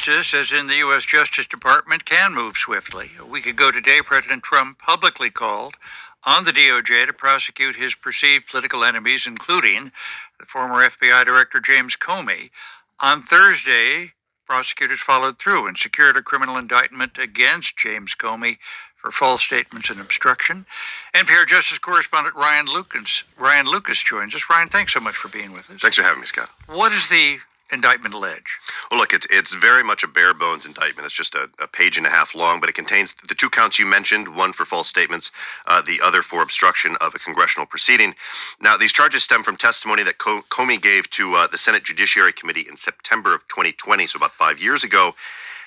justice, as in the U.S. Justice Department, can move swiftly. A week ago today, President Trump publicly called on the DOJ to prosecute his perceived political enemies, including the former FBI Director James Comey. On Thursday, prosecutors followed through and secured a criminal indictment against James Comey for false statements and obstruction. NPR Justice Correspondent Ryan Lucas joins us. Ryan, thanks so much for being with us. Thanks for having me, Scott. What does the indictment allege? Well, look, it's very much a bare bones indictment. It's just a page and a half long, but it contains the two counts you mentioned, one for false statements, the other for obstruction of a congressional proceeding. Now, these charges stem from testimony that Comey gave to the Senate Judiciary Committee in September of 2020, so about 5 years ago.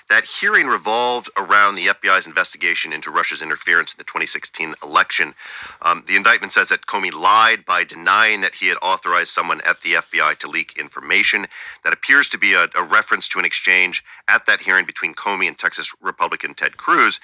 That hearing revolved around the FBI's investigation into Russia's interference in the 2016 election. The indictment says that Comey lied by denying that he had authorized someone at the FBI to leak information. That appears to be a reference to an exchange at that hearing between Comey and Texas Republican Ted Cruz.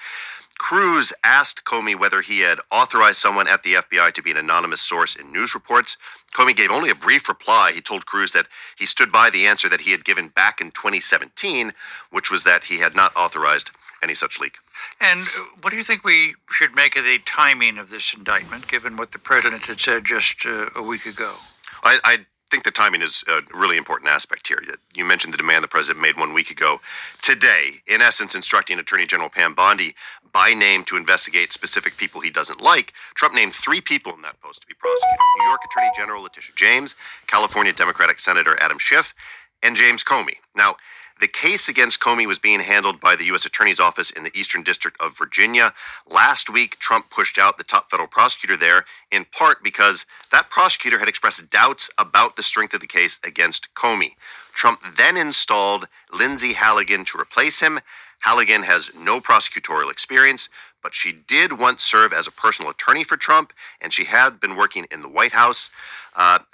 Cruz asked Comey whether he had authorized someone at the FBI to be an anonymous source in news reports. Comey gave only a brief reply. He told Cruz that he stood by the answer that he had given back in 2017, which was that he had not authorized any such leak. And what do you think we should make of the timing of this indictment, given what the president had said just a week ago? I think the timing is a really important aspect here. You mentioned the demand the president made 1 week ago. Today, in essence, instructing Attorney General Pam Bondi by name to investigate specific people he doesn't like. Trump named 3 people in that post to be prosecuted: New York Attorney General Letitia James, California Democratic Senator Adam Schiff, and James Comey. Now, the case against Comey was being handled by the U.S. Attorney's Office in the Eastern District of Virginia. Last week, Trump pushed out the top federal prosecutor there, in part because that prosecutor had expressed doubts about the strength of the case against Comey. Trump then installed Lindsay Halligan to replace him. Halligan has no prosecutorial experience, but she did once serve as a personal attorney for Trump, and she had been working in the White House.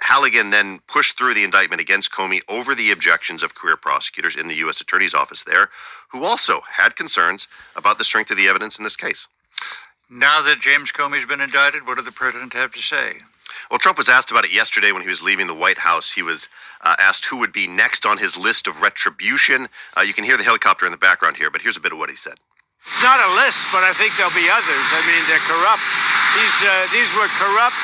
Halligan then pushed through the indictment against Comey over the objections of career prosecutors in the U.S. Attorney's Office there, who also had concerns about the strength of the evidence in this case. Now that James Comey's been indicted, what did the president have to say? Well, Trump was asked about it yesterday when he was leaving the White House. He was asked who would be next on his list of retribution. You can hear the helicopter in the background here, but here's a bit of what he said. It's not a list, but I think there'll be others. I mean, they're corrupt. These were corrupt,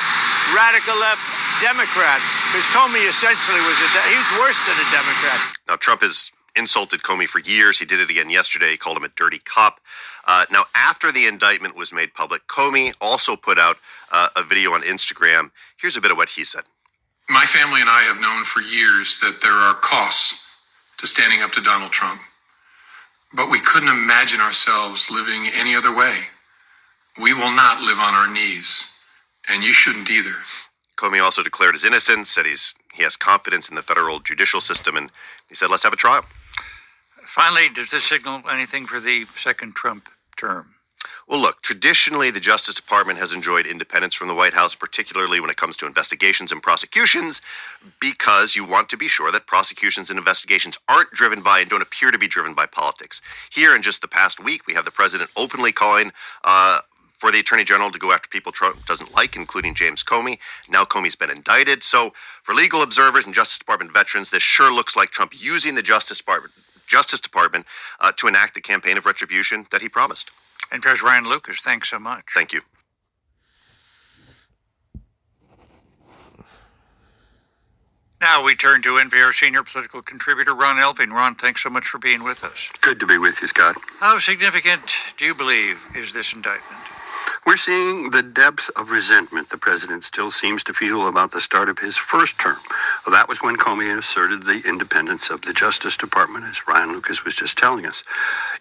radical left Democrats. Because Comey essentially he was worse than a Democrat. Now, Trump has insulted Comey for years. He did it again yesterday. He called him a dirty cop. Now, after the indictment was made public, Comey also put out a video on Instagram. Here's a bit of what he said. My family and I have known for years that there are costs to standing up to Donald Trump. But we couldn't imagine ourselves living any other way. We will not live on our knees, and you shouldn't either. Comey also declared his innocence, said he has confidence in the federal judicial system, and he said, let's have a trial. Finally, does this signal anything for the second Trump term? Well, look, traditionally, the Justice Department has enjoyed independence from the White House, particularly when it comes to investigations and prosecutions, because you want to be sure that prosecutions and investigations aren't driven by and don't appear to be driven by politics. Here, in just the past week, we have the president openly calling for the Attorney General to go after people Trump doesn't like, including James Comey. Now Comey's been indicted. So for legal observers and Justice Department veterans, this sure looks like Trump using the Justice Department to enact the campaign of retribution that he promised. NPR's Ryan Lucas, thanks so much. Thank you. Now we turn to NPR senior political contributor Ron Elving. Ron, thanks so much for being with us. Good to be with you, Scott. How significant do you believe is this indictment? We're seeing the depth of resentment the president still seems to feel about the start of his first term. Well, that was when Comey asserted the independence of the Justice Department, as Ryan Lucas was just telling us.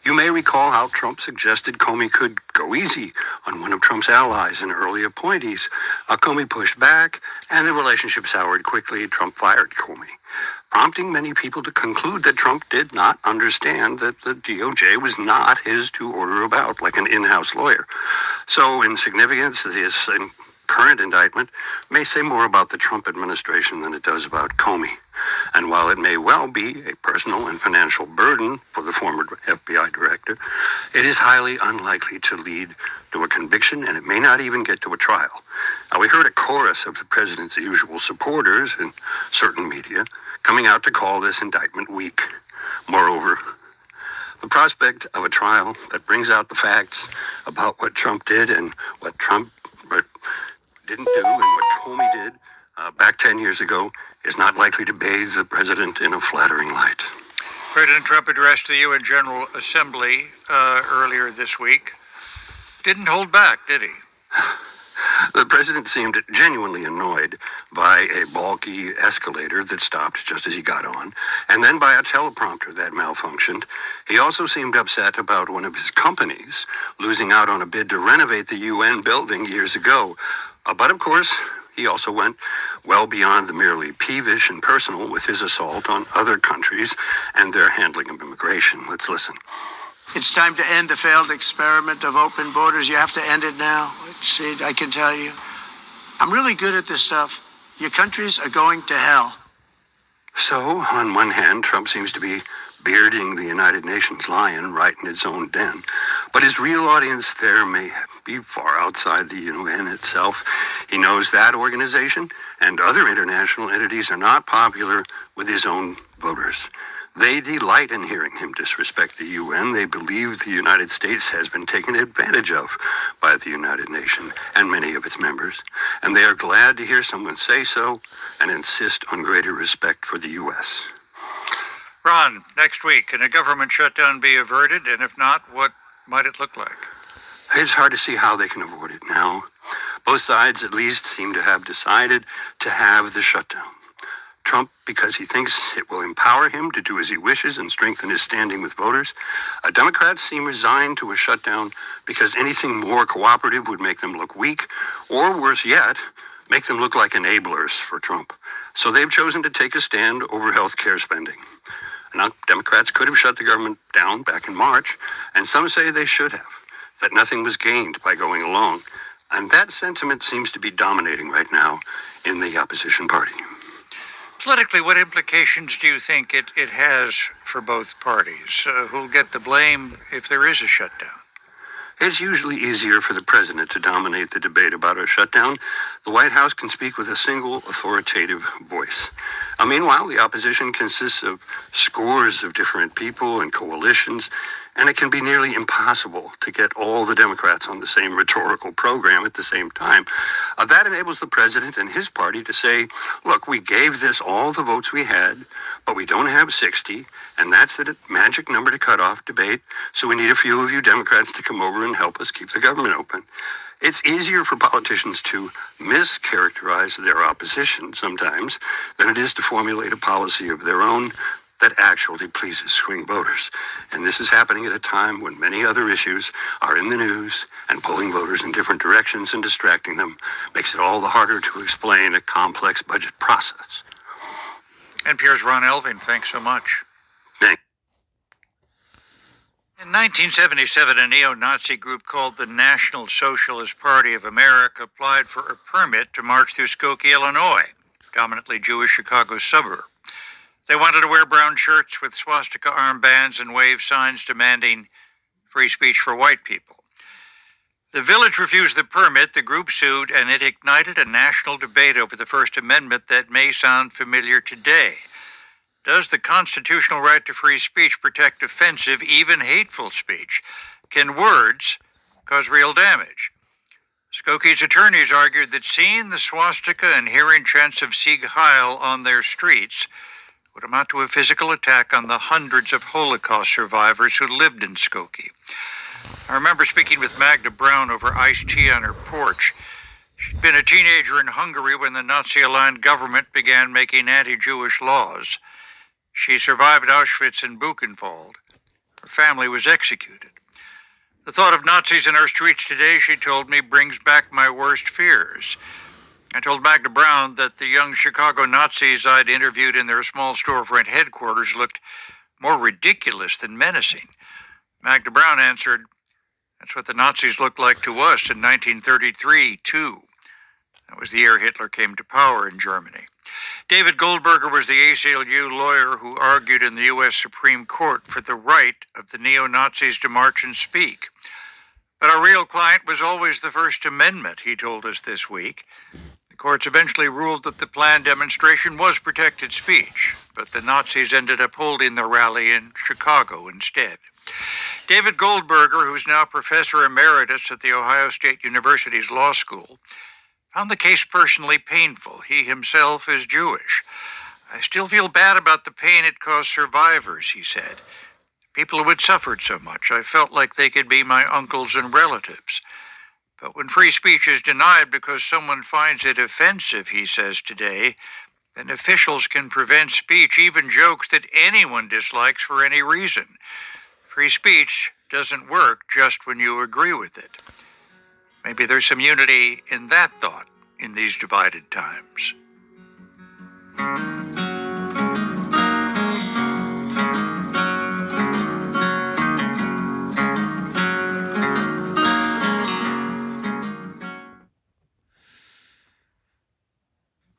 You may recall how Trump suggested Comey could go easy on one of Trump's allies and early appointees. Comey pushed back, and the relationship soured quickly. Trump fired Comey, prompting many people to conclude that Trump did not understand that the DOJ was not his to order about, like an in-house lawyer. So in significance, this current indictment may say more about the Trump administration than it does about Comey. And while it may well be a personal and financial burden for the former FBI director, it is highly unlikely to lead to a conviction, and it may not even get to a trial. Now, we heard a chorus of the president's usual supporters in certain media coming out to call this indictment weak. Moreover, The prospect of a trial that brings out the facts about what Trump did and what Trump didn't do and what Comey did back 10 years ago is not likely to bathe the president in a flattering light. President Trump addressed the UN General Assembly earlier this week. Didn't hold back, did he? The president seemed genuinely annoyed by a bulky escalator that stopped just as he got on, and then by a teleprompter that malfunctioned. He also seemed upset about one of his companies losing out on a bid to renovate the UN building years ago. But of course, he also went well beyond the merely peevish and personal with his assault on other countries and their handling of immigration. Let's listen. It's time to end the failed experiment of open borders. You have to end it now. See, I can tell you, I'm really good at this stuff. Your countries are going to hell. So, on one hand, Trump seems to be bearding the United Nations lion right in its own den. But his real audience there may be far outside the UN itself. He knows that organization and other international entities are not popular with his own voters. They delight in hearing him disrespect the UN. They believe the United States has been taken advantage of by the United Nations and many of its members. And they are glad to hear someone say so and insist on greater respect for the U.S. Ron, next week, can a government shutdown be averted? And if not, what might it look like? It's hard to see how they can avoid it now. Both sides at least seem to have decided to have the shutdown. Trump, because he thinks it will empower him to do as he wishes and strengthen his standing with voters. Democrats seem resigned to a shutdown because anything more cooperative would make them look weak, or worse yet, make them look like enablers for Trump. So they've chosen to take a stand over health care spending. Now, Democrats could have shut the government down back in March, and some say they should have, that nothing was gained by going along. And that sentiment seems to be dominating right now in the opposition party. Politically, what implications do you think it has for both parties? Who'll get the blame if there is a shutdown? It's usually easier for the president to dominate the debate about a shutdown. The White House can speak with a single authoritative voice. Meanwhile, the opposition consists of scores of different people and coalitions, and it can be nearly impossible to get all the Democrats on the same rhetorical program at the same time. That enables the president and his party to say, look, we gave this all the votes we had, but we don't have 60, and that's the magic number to cut off debate, so we need a few of you Democrats to come over and help us keep the government open. It's easier for politicians to mischaracterize their opposition sometimes than it is to formulate a policy of their own that actually pleases swing voters. And this is happening at a time when many other issues are in the news, and pulling voters in different directions and distracting them makes it all the harder to explain a complex budget process. NPR's Ron Elving, thanks so much. Thanks. In 1977, a neo-Nazi group called the National Socialist Party of America applied for a permit to march through Skokie, Illinois, predominantly Jewish Chicago suburb. They wanted to wear brown shirts with swastika armbands and wave signs demanding free speech for white people. The village refused the permit, the group sued, and it ignited a national debate over the First Amendment that may sound familiar today. Does the constitutional right to free speech protect offensive, even hateful speech? Can words cause real damage? Skokie's attorneys argued that seeing the swastika and hearing chants of Sieg Heil on their streets would amount to a physical attack on the hundreds of Holocaust survivors who lived in Skokie. I remember speaking with Magda Brown over iced tea on her porch. She'd been a teenager in Hungary when the Nazi-aligned government began making anti-Jewish laws. She survived Auschwitz and Buchenwald. Her family was executed. The thought of Nazis in our streets today, she told me, brings back my worst fears. I told Magda Brown that the young Chicago Nazis I'd interviewed in their small storefront headquarters looked more ridiculous than menacing. Magda Brown answered, "That's what the Nazis looked like to us in 1933, too." That was the year Hitler came to power in Germany. David Goldberger was the ACLU lawyer who argued in the U.S. Supreme Court for the right of the neo-Nazis to march and speak. But our real client was always the First Amendment, he told us this week. The Courts eventually ruled that the planned demonstration was protected speech, but the Nazis ended up holding the rally in Chicago instead. David Goldberger, who's now professor emeritus at the Ohio State University's Law School, found the case personally painful. He himself is Jewish. I still feel bad about the pain it caused survivors, he said. People who had suffered so much. I felt like they could be my uncles and relatives. But when free speech is denied because someone finds it offensive, he says today, then officials can prevent speech, even jokes that anyone dislikes for any reason. Free speech doesn't work just when you agree with it. Maybe there's some unity in that thought in these divided times.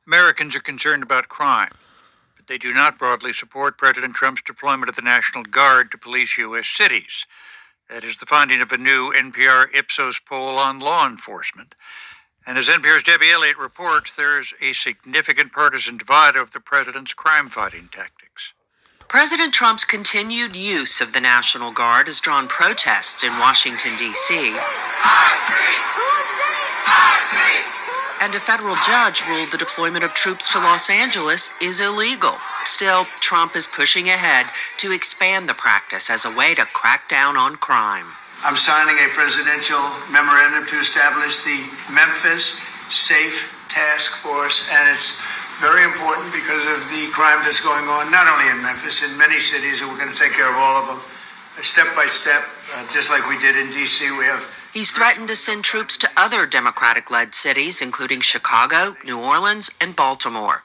Americans are concerned about crime, but they do not broadly support President Trump's deployment of the National Guard to police U.S. cities. That is the finding of a new NPR Ipsos poll on law enforcement. And as NPR's Debbie Elliott reports, there's a significant partisan divide over the president's crime-fighting tactics. President Trump's continued use of the National Guard has drawn protests in Washington, D.C. And a federal judge ruled the deployment of troops to Los Angeles is illegal. Still, Trump is pushing ahead to expand the practice as a way to crack down on crime. I'm signing a presidential memorandum to establish the Memphis Safe Task Force, and it's very important because of the crime that's going on, not only in Memphis, in many cities, and we're going to take care of all of them, step by step, just like we did in D.C. He's threatened to send troops to other Democratic-led cities, including Chicago, New Orleans, and Baltimore.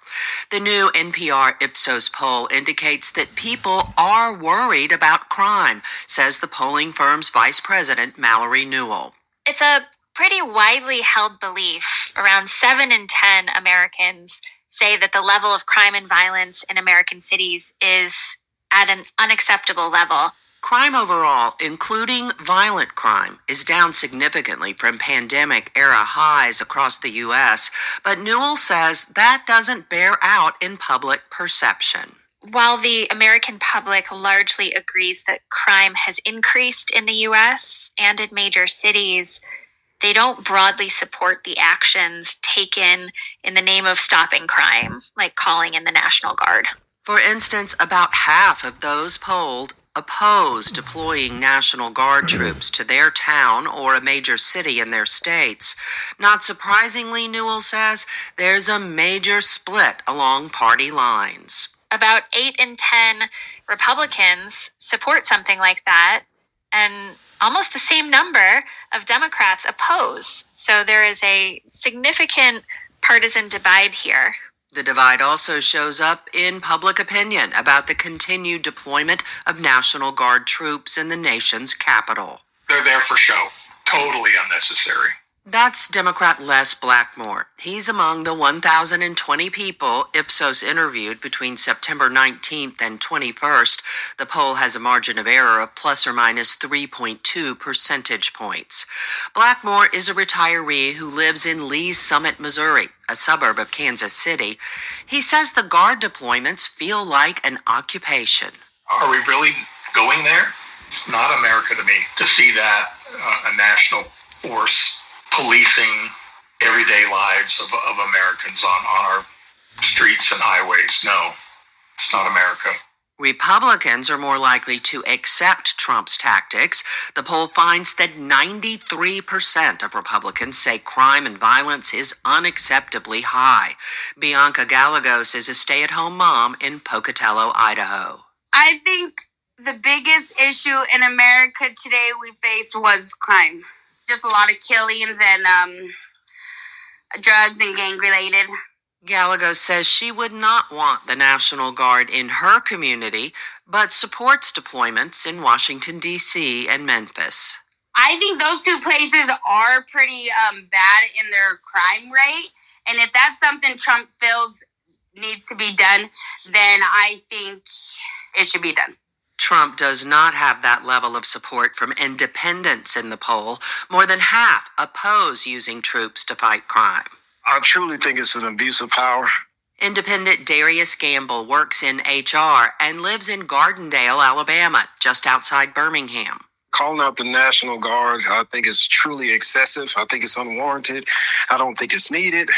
The new NPR Ipsos poll indicates that people are worried about crime, says the polling firm's vice president, Mallory Newell. It's a pretty widely held belief. Around 7 in 10 Americans say that the level of crime and violence in American cities is at an unacceptable level. Crime overall, including violent crime, is down significantly from pandemic-era highs across the U.S., but Newell says that doesn't bear out in public perception. While the American public largely agrees that crime has increased in the U.S. and in major cities, they don't broadly support the actions taken in the name of stopping crime, like calling in the National Guard. For instance, about half of those polled oppose deploying National Guard troops to their town or a major city in their states. Not surprisingly, Newell says, there's a major split along party lines. About 8 in 10 Republicans support something like that, and almost the same number of Democrats oppose. So there is a significant partisan divide here. The divide also shows up in public opinion about the continued deployment of National Guard troops in the nation's capital. They're there for show. Totally unnecessary. That's Democrat Les Blackmore. He's among the 1,020 people Ipsos interviewed between September 19th and 21st. The poll has a margin of error of plus or minus 3.2 percentage points. Blackmore is a retiree who lives in Lee's Summit, Missouri, a suburb of Kansas City. He says the Guard deployments feel like an occupation. Are we really going there? It's not America to me to see that a national force policing everyday lives of Americans on our streets and highways. No, it's not America. Republicans are more likely to accept Trump's tactics. The poll finds that 93% of Republicans say crime and violence is unacceptably high. Bianca Gallegos is a stay-at-home mom in Pocatello, Idaho. I think the biggest issue in America today we faced was crime. Just a lot of killings and drugs and gang-related. Gallegos says she would not want the National Guard in her community, but supports deployments in Washington, D.C. and Memphis. I think those two places are pretty bad in their crime rate. And if that's something Trump feels needs to be done, then I think it should be done. Trump does not have that level of support from independents in the poll. More than half oppose using troops to fight crime. I truly think it's an abuse of power. Independent Darius Gamble works in HR and lives in Gardendale, Alabama, just outside Birmingham. Calling out the National Guard, I think it's truly excessive. I think it's unwarranted. I don't think it's needed.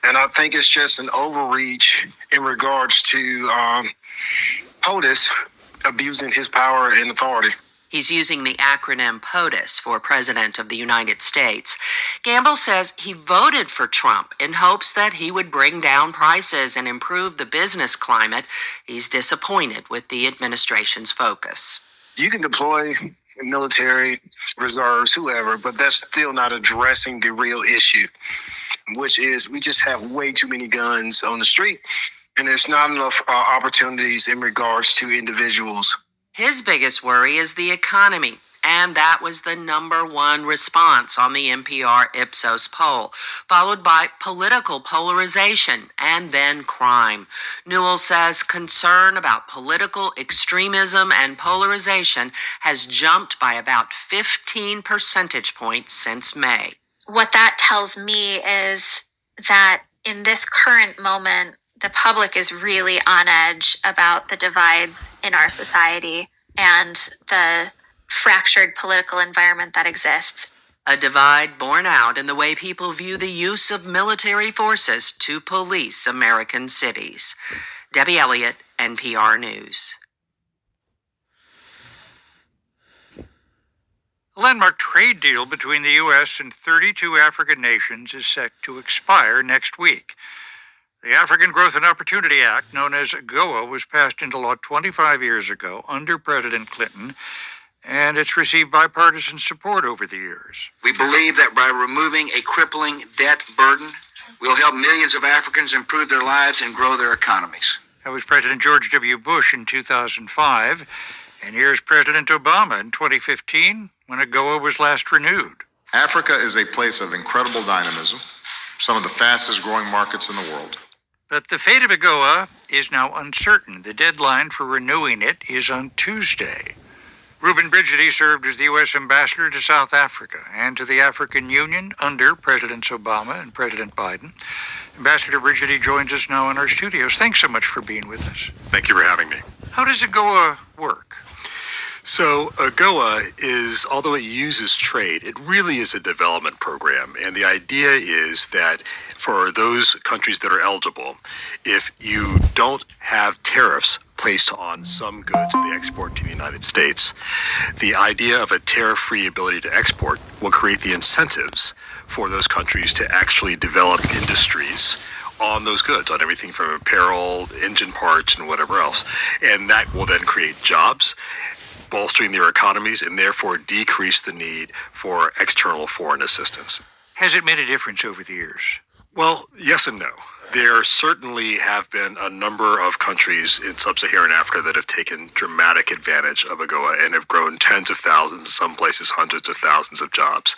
And I think it's just an overreach in regards to POTUS abusing his power and authority. He's using the acronym POTUS for President of the United States. Gamble says he voted for Trump in hopes that he would bring down prices and improve the business climate. He's disappointed with the administration's focus. You can deploy military, reserves, whoever, but that's still not addressing the real issue, which is we just have way too many guns on the street, and there's not enough opportunities in regards to individuals. His biggest worry is the economy, and that was the #1 response on the NPR Ipsos poll, followed by political polarization and then crime. Newell says concern about political extremism and polarization has jumped by about 15 percentage points since May. What that tells me is that in this current moment, the public is really on edge about the divides in our society and the fractured political environment that exists. A divide borne out in the way people view the use of military forces to police American cities. Debbie Elliott, NPR News. A landmark trade deal between the U.S. and 32 African nations is set to expire next week. The African Growth and Opportunity Act, known as AGOA, was passed into law 25 years ago under President Clinton, and it's received bipartisan support over the years. We believe that by removing a crippling debt burden, we'll help millions of Africans improve their lives and grow their economies. That was President George W. Bush in 2005, and here's President Obama in 2015, when AGOA was last renewed. Africa is a place of incredible dynamism, some of the fastest growing markets in the world. But the fate of AGOA is now uncertain. The deadline for renewing it is on Tuesday. Reuben Brigidi served as the U.S. ambassador to South Africa and to the African Union under Presidents Obama and President Biden. Ambassador Brigidi joins us now in our studios. Thanks so much for being with us. Thank you for having me. How does AGOA work? So AGOA is, although it uses trade, it really is a development program. And the idea is that for those countries that are eligible, if you don't have tariffs placed on some goods they export to the United States, the idea of a tariff-free ability to export will create the incentives for those countries to actually develop industries on those goods, on everything from apparel, engine parts, and whatever else. And that will then create jobs, bolstering their economies, and therefore decrease the need for external foreign assistance. Has it made a difference over the years? Well, yes and no. There certainly have been a number of countries in sub-Saharan Africa that have taken dramatic advantage of AGOA and have grown tens of thousands, in some places hundreds of thousands of jobs.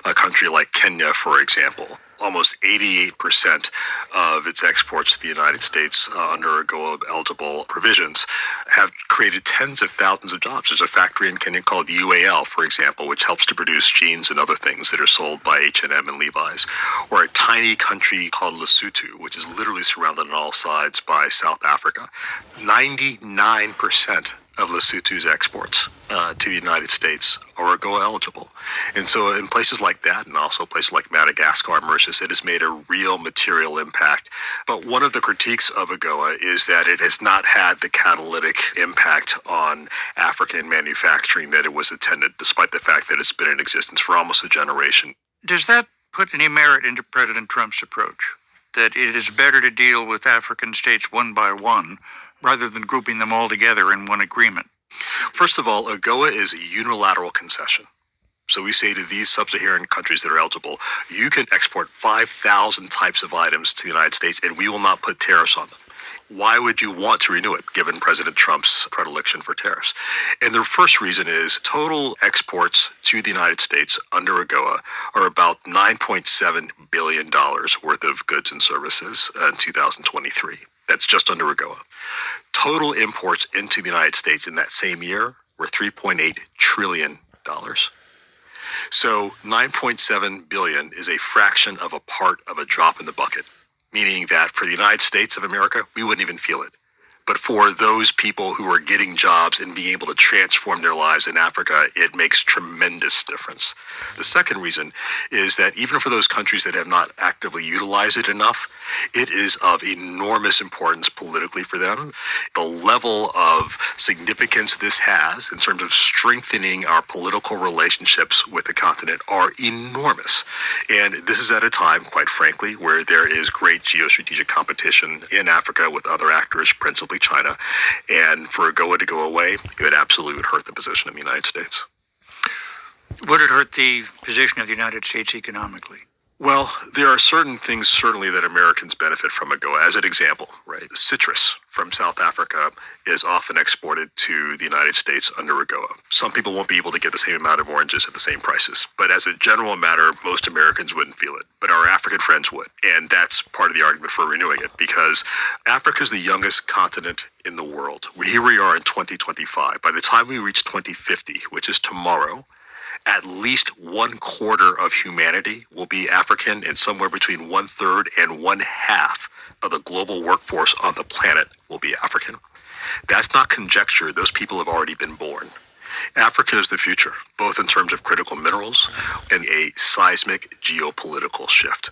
A country like Kenya, for example, almost 88% of its exports to the United States under AGOA-eligible provisions have created tens of thousands of jobs. There's a factory in Kenya called UAL, for example, which helps to produce jeans and other things that are sold by H&M and Levi's. Or a tiny country called Lesotho, which is literally surrounded on all sides by South Africa. 99% of Lesotho's exports to the United States are AGOA eligible. And so in places like that, and also places like Madagascar and Mauritius, it has made a real material impact. But one of the critiques of AGOA is that it has not had the catalytic impact on African manufacturing that it was intended, despite the fact that it's been in existence for almost a generation. Does that put any merit into President Trump's approach, that it is better to deal with African states one by one rather than grouping them all together in one agreement? First of all, AGOA is a unilateral concession. So we say to these sub-Saharan countries that are eligible, you can export 5,000 types of items to the United States and we will not put tariffs on them. Why would you want to renew it, given President Trump's predilection for tariffs? And the first reason is total exports to the United States under AGOA are about $9.7 billion worth of goods and services in 2023. That's just under AGOA. Total imports into the United States in that same year were $3.8 trillion. So 9.7 billion is a fraction of a part of a drop in the bucket, meaning that for the United States of America, we wouldn't even feel it. But for those people who are getting jobs and being able to transform their lives in Africa, it makes tremendous difference. The second reason is that even for those countries that have not actively utilized it enough, it is of enormous importance politically for them. The level of significance this has in terms of strengthening our political relationships with the continent are enormous. And this is at a time, quite frankly, where there is great geostrategic competition in Africa with other actors, principally China. And for AGOA to go away, it would absolutely hurt the position of the United States. Would it hurt the position of the United States economically? Well, there are certain things certainly that Americans benefit from AGOA. As an example, right, citrus from South Africa is often exported to the United States under AGOA. Some people won't be able to get the same amount of oranges at the same prices. But as a general matter, most Americans wouldn't feel it. But our African friends would. And that's part of the argument for renewing it, because Africa is the youngest continent in the world. Here we are in 2025. By the time we reach 2050, which is tomorrow, at least 1/4 of humanity will be African, and somewhere between 1/3 and 1/2 of the global workforce on the planet will be African. That's not conjecture. Those people have already been born. Africa is the future, both in terms of critical minerals and a seismic geopolitical shift.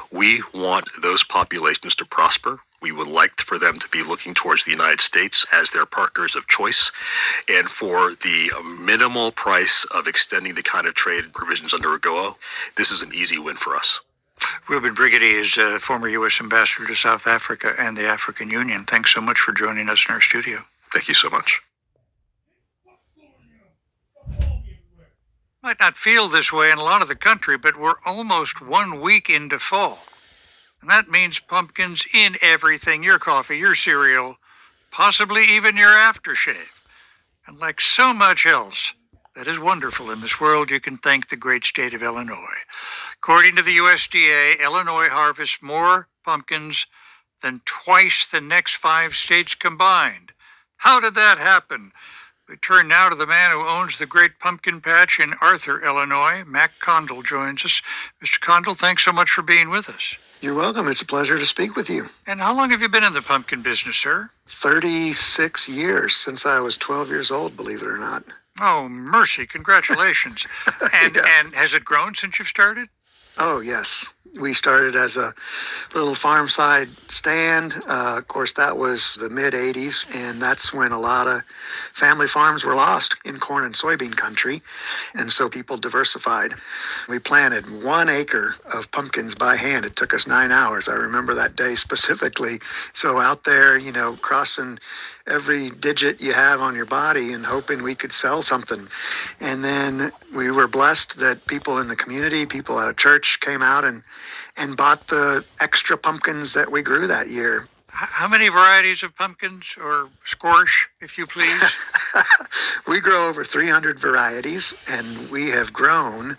We want those populations to prosper. We would like for them to be looking towards the United States as their partners of choice. And for the minimal price of extending the kind of trade provisions under AGOA, this is an easy win for us. Ruben Brigady is a former U.S. ambassador to South Africa and the African Union. Thanks so much for joining us in our studio. Thank you so much. Might not feel this way in a lot of the country, but we're almost 1 week into fall. And that means pumpkins in everything, your coffee, your cereal, possibly even your aftershave. And like so much else that is wonderful in this world, you can thank the great state of Illinois. According to the USDA, Illinois harvests more pumpkins than twice the next 5 states combined. How did that happen? We turn now to the man who owns the Great Pumpkin Patch in Arthur, Illinois. Mac Condell joins us. Mr. Condell, thanks so much for being with us. You're welcome. It's a pleasure to speak with you. And how long have you been in the pumpkin business, sir? 36 years, since I was 12 years old, believe it or not. Oh, mercy. Congratulations. And has it grown since you've started? Oh, yes. We started as a little farm side stand. Of course, that was the mid-'80s, and that's when a lot of family farms were lost in corn and soybean country, and so people diversified. We planted 1 acre of pumpkins by hand. It took us 9 hours. I remember that day specifically. So out there, crossing every digit you have on your body and hoping we could sell something. And then we were blessed that people in the community, people at a church came out and bought the extra pumpkins that we grew that year. How many varieties of pumpkins, or squash, if you please? We grow over 300 varieties, and we have grown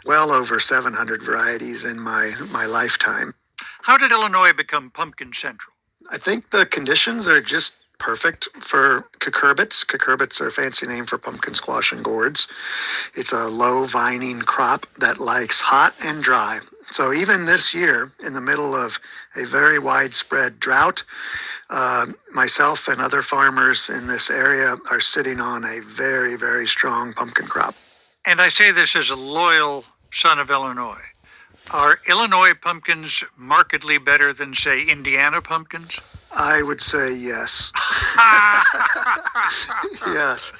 well over 700 varieties in my lifetime. How did Illinois become pumpkin central? I think the conditions are just perfect for cucurbits. Cucurbits are a fancy name for pumpkin squash and gourds. It's a low vining crop that likes hot and dry. So even this year, in the middle of a very widespread drought, myself and other farmers in this area are sitting on a very, very strong pumpkin crop. And I say this as a loyal son of Illinois. Are Illinois pumpkins markedly better than, say, Indiana pumpkins? I would say yes. Yes.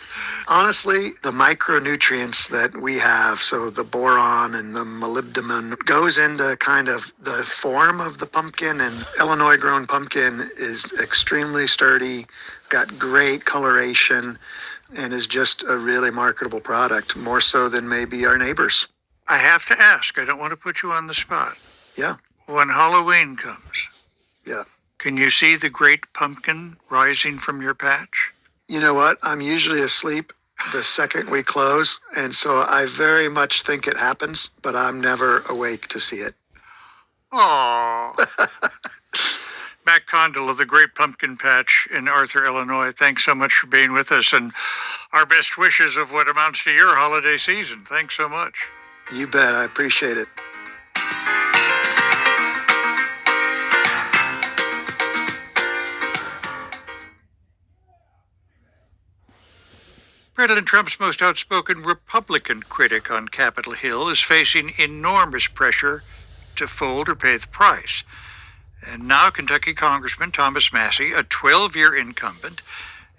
Honestly, the micronutrients that we have, so the boron and the molybdenum, goes into kind of the form of the pumpkin, and Illinois grown pumpkin is extremely sturdy, got great coloration, and is just a really marketable product, more so than maybe our neighbors. I have to ask, I don't want to put you on the spot. Yeah. When Halloween comes, Yeah. can you see the great pumpkin rising from your patch? You know what? I'm usually asleep the second we close, and so I very much think it happens, but I'm never awake to see it. Aww. Matt Condell of the Great Pumpkin Patch in Arthur, Illinois. Thanks so much for being with us, and our best wishes of what amounts to your holiday season. Thanks so much. You bet. I appreciate it. President Trump's most outspoken Republican critic on Capitol Hill is facing enormous pressure to fold or pay the price. And now Kentucky Congressman Thomas Massie, a 12-year incumbent,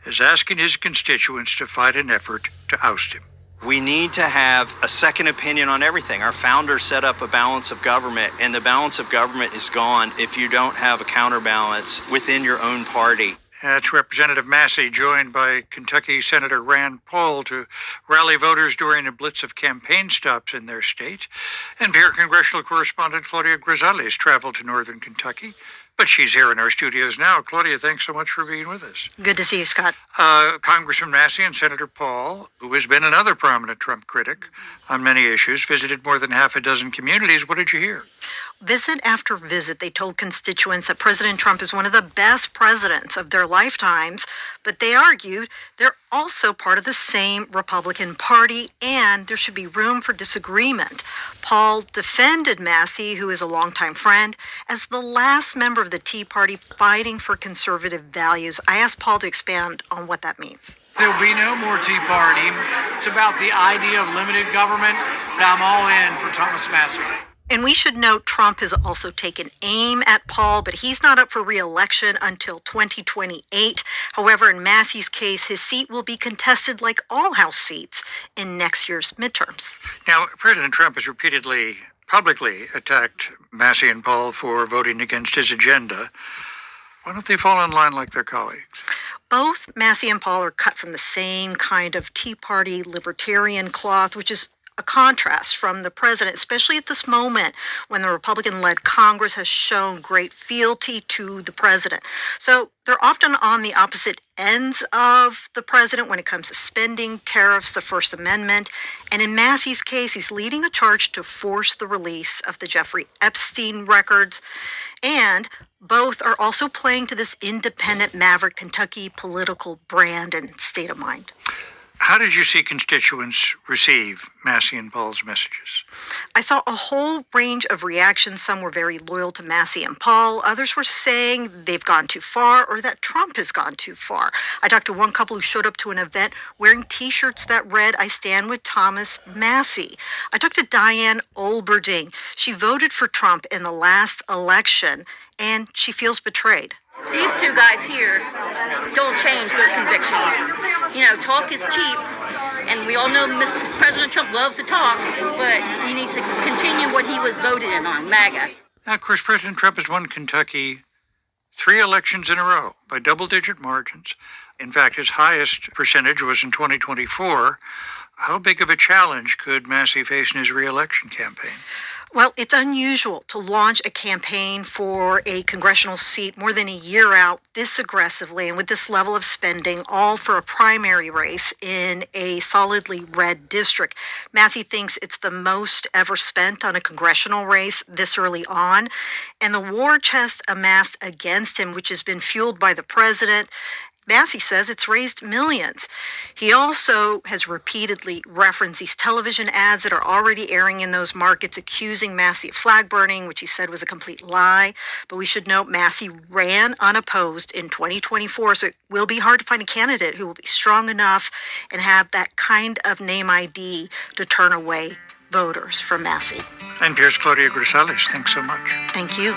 is asking his constituents to fight an effort to oust him. We need to have a second opinion on everything. Our founders set up a balance of government, and the balance of government is gone if you don't have a counterbalance within your own party. That's Representative Massie, joined by Kentucky Senator Rand Paul to rally voters during a blitz of campaign stops in their state. NPR congressional correspondent Claudia Grisales traveled to northern Kentucky, but she's here in our studios now. Claudia, thanks so much for being with us. Good to see you, Scott. Congressman Massie and Senator Paul, who has been another prominent Trump critic on many issues, visited more than half a dozen communities. What did you hear? Visit after visit, they told constituents that President Trump is one of the best presidents of their lifetimes, but they argued they're also part of the same Republican Party and there should be room for disagreement. Paul defended Massie, who is a longtime friend, as the last member of the Tea Party fighting for conservative values. I asked Paul to expand on what that means. There'll be no more Tea Party. It's about the idea of limited government, and I'm all in for Thomas Massie. And we should note Trump has also taken aim at Paul, but he's not up for re-election until 2028. However, in Massie's case, his seat will be contested like all House seats in next year's midterms. Now, President Trump has repeatedly publicly attacked Massie and Paul for voting against his agenda. Why don't they fall in line like their colleagues? Both Massie and Paul are cut from the same kind of Tea Party libertarian cloth, which is a contrast from the president, especially at this moment when the Republican-led Congress has shown great fealty to the president. So they're often on the opposite ends of the president when it comes to spending, tariffs, the First Amendment. And in Massie's case, he's leading a charge to force the release of the Jeffrey Epstein records. And both are also playing to this independent maverick Kentucky political brand and state of mind. How did you see constituents receive Massie and Paul's messages? I saw a whole range of reactions. Some were very loyal to Massie and Paul. Others were saying they've gone too far or that Trump has gone too far. I talked to one couple who showed up to an event wearing T-shirts that read, "I stand with Thomas Massie." I talked to Diane Olberding. She voted for Trump in the last election, and she feels betrayed. These two guys here don't change their convictions. You know, talk is cheap, and we all know Mr. President Trump loves to talk, but he needs to continue what he was voted in on, MAGA. Now, of course, President Trump has won Kentucky 3 elections in a row by double-digit margins. In fact, his highest percentage was in 2024. How big of a challenge could Massie face in his re-election campaign? Well, it's unusual to launch a campaign for a congressional seat more than a year out this aggressively and with this level of spending, all for a primary race in a solidly red district. Massie thinks it's the most ever spent on a congressional race this early on. And the war chest amassed against him, which has been fueled by the president, Massie says it's raised millions. He also has repeatedly referenced these television ads that are already airing in those markets accusing Massie of flag burning, which he said was a complete lie. But we should note Massie ran unopposed in 2024, so it will be hard to find a candidate who will be strong enough and have that kind of name ID to turn away voters from Massie. NPR's Claudia Grisales, thanks so much. Thank you.